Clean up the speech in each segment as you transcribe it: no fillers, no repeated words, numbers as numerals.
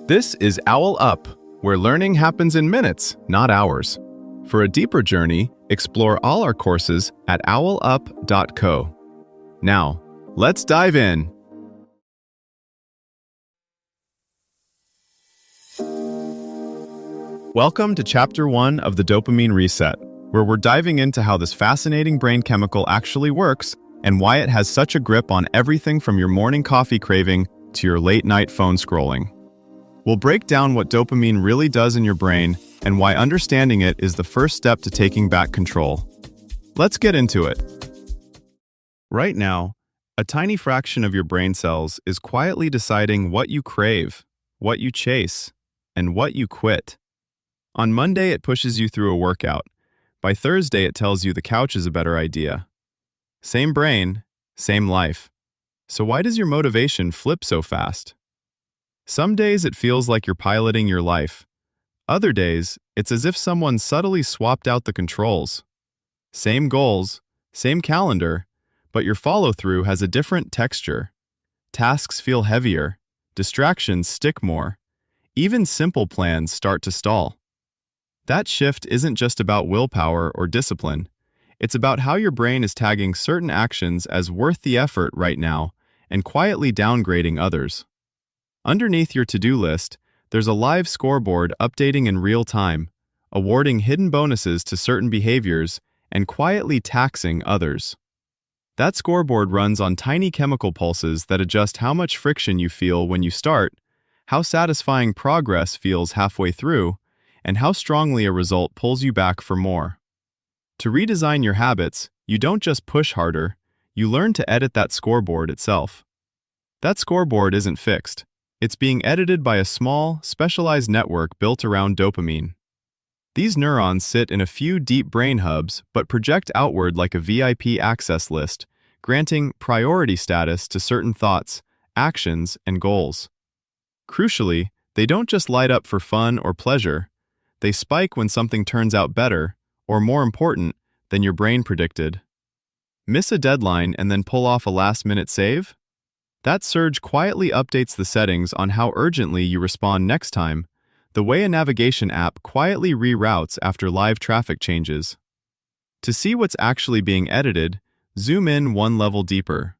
This is OwlUp, where learning happens in minutes, not hours. For a deeper journey, explore all our courses at owlup.co. Now, let's dive in. Welcome to Chapter 1 of the Dopamine Reset, where we're diving into how this fascinating brain chemical actually works and why it has such a grip on everything from your morning coffee craving to your late-night phone scrolling. We'll break down what dopamine really does in your brain and why understanding it is the first step to taking back control. Let's get into it. Right now, a tiny fraction of your brain cells is quietly deciding what you crave, what you chase, and what you quit. On Monday, it pushes you through a workout. By Thursday, it tells you the couch is a better idea. Same brain, same life. So why does your motivation flip so fast? Some days it feels like you're piloting your life. Other days, it's as if someone subtly swapped out the controls. Same goals, same calendar, but your follow-through has a different texture. Tasks feel heavier, distractions stick more. Even simple plans start to stall. That shift isn't just about willpower or discipline. It's about how your brain is tagging certain actions as worth the effort right now and quietly downgrading others. Underneath your to-do list, there's a live scoreboard updating in real time, awarding hidden bonuses to certain behaviors and quietly taxing others. That scoreboard runs on tiny chemical pulses that adjust how much friction you feel when you start, how satisfying progress feels halfway through, and how strongly a result pulls you back for more. To redesign your habits, you don't just push harder, you learn to edit that scoreboard itself. That scoreboard isn't fixed. It's being edited by a small, specialized network built around dopamine. These neurons sit in a few deep brain hubs but project outward like a VIP access list, granting priority status to certain thoughts, actions, and goals. Crucially, they don't just light up for fun or pleasure. They spike when something turns out better, or more important, than your brain predicted. Miss a deadline and then pull off a last-minute save? That surge quietly updates the settings on how urgently you respond next time, the way a navigation app quietly reroutes after live traffic changes. To see what's actually being edited, zoom in one level deeper.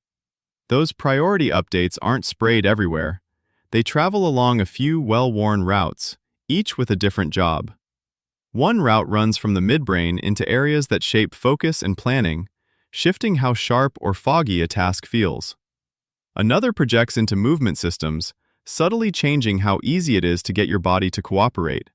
Those priority updates aren't sprayed everywhere. They travel along a few well-worn routes, each with a different job. One route runs from the midbrain into areas that shape focus and planning, shifting how sharp or foggy a task feels. Another projects into movement systems, subtly changing how easy it is to get your body to cooperate.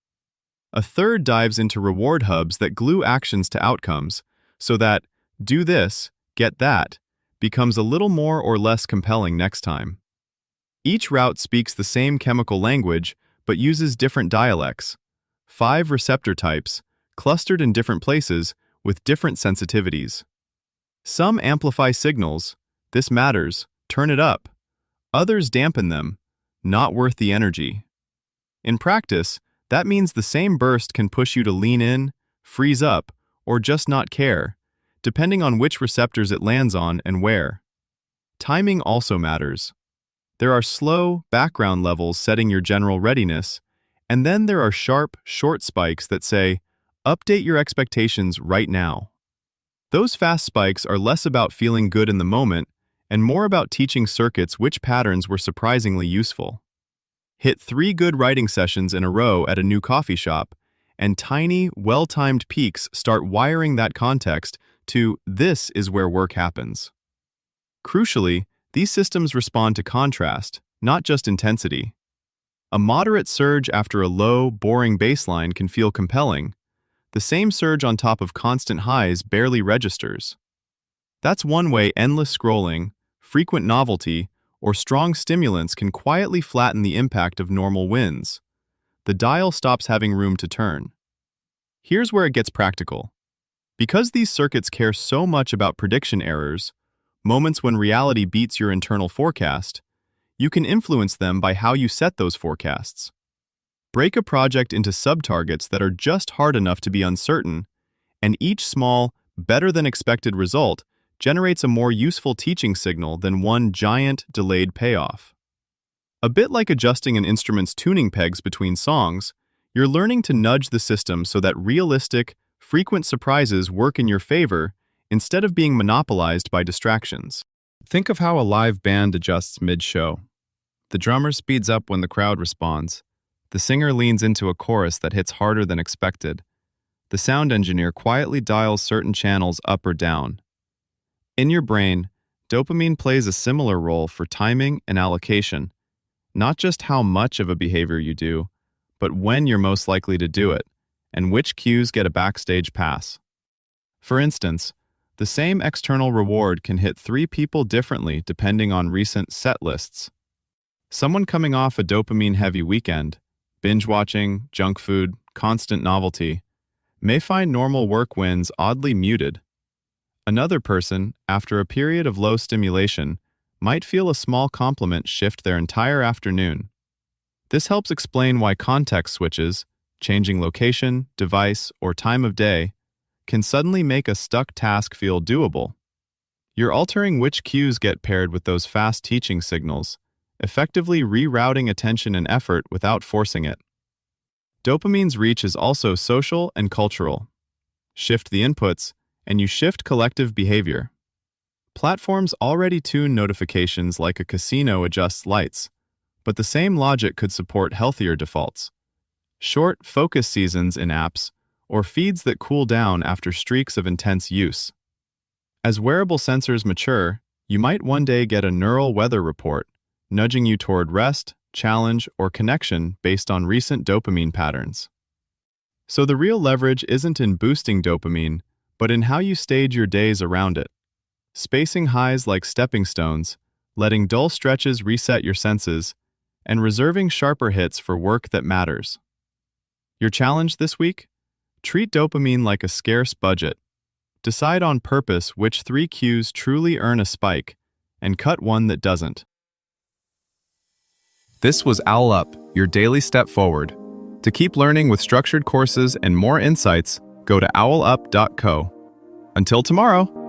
A third dives into reward hubs that glue actions to outcomes, so that do this, get that becomes a little more or less compelling next time. Each route speaks the same chemical language, but uses different dialects. 5 receptor types, clustered in different places, with different sensitivities. Some amplify signals, this matters, turn it up. Others dampen them, not worth the energy. In practice, that means the same burst can push you to lean in, freeze up, or just not care, depending on which receptors it lands on and where. Timing also matters. There are slow, background levels setting your general readiness, and then there are sharp, short spikes that say, update your expectations right now. Those fast spikes are less about feeling good in the moment and more about teaching circuits which patterns were surprisingly useful. Hit 3 good writing sessions in a row at a new coffee shop, and tiny, well-timed peaks start wiring that context to this is where work happens. Crucially, these systems respond to contrast, not just intensity. A moderate surge after a low, boring baseline can feel compelling. The same surge on top of constant highs barely registers. That's one way endless scrolling, frequent novelty, or strong stimulants can quietly flatten the impact of normal wins. The dial stops having room to turn. Here's where it gets practical. Because these circuits care so much about prediction errors, moments when reality beats your internal forecast, you can influence them by how you set those forecasts. Break a project into sub-targets that are just hard enough to be uncertain, and each small, better-than-expected result generates a more useful teaching signal than one giant, delayed payoff. A bit like adjusting an instrument's tuning pegs between songs, you're learning to nudge the system so that realistic, frequent surprises work in your favor instead of being monopolized by distractions. Think of how a live band adjusts mid-show. The drummer speeds up when the crowd responds. The singer leans into a chorus that hits harder than expected. The sound engineer quietly dials certain channels up or down. In your brain, dopamine plays a similar role for timing and allocation, not just how much of a behavior you do, but when you're most likely to do it, and which cues get a backstage pass. For instance, the same external reward can hit 3 people differently depending on recent set lists. Someone coming off a dopamine-heavy weekend, binge-watching, junk food, constant novelty, may find normal work wins oddly muted. Another person, after a period of low stimulation, might feel a small compliment shift their entire afternoon. This helps explain why context switches, changing location, device, or time of day, can suddenly make a stuck task feel doable. You're altering which cues get paired with those fast teaching signals, effectively rerouting attention and effort without forcing it. Dopamine's reach is also social and cultural. Shift the inputs, and you shift collective behavior. Platforms already tune notifications like a casino adjusts lights, but the same logic could support healthier defaults. Short, focus seasons in apps, or feeds that cool down after streaks of intense use. As wearable sensors mature, you might one day get a neural weather report, nudging you toward rest, challenge, or connection based on recent dopamine patterns. So the real leverage isn't in boosting dopamine, but in how you stage your days around it. Spacing highs like stepping stones, letting dull stretches reset your senses, and reserving sharper hits for work that matters. Your challenge this week? Treat dopamine like a scarce budget. Decide on purpose which 3 cues truly earn a spike, and cut one that doesn't. This was OwlUp, your daily step forward. To keep learning with structured courses and more insights, go to owlup.co. Until tomorrow!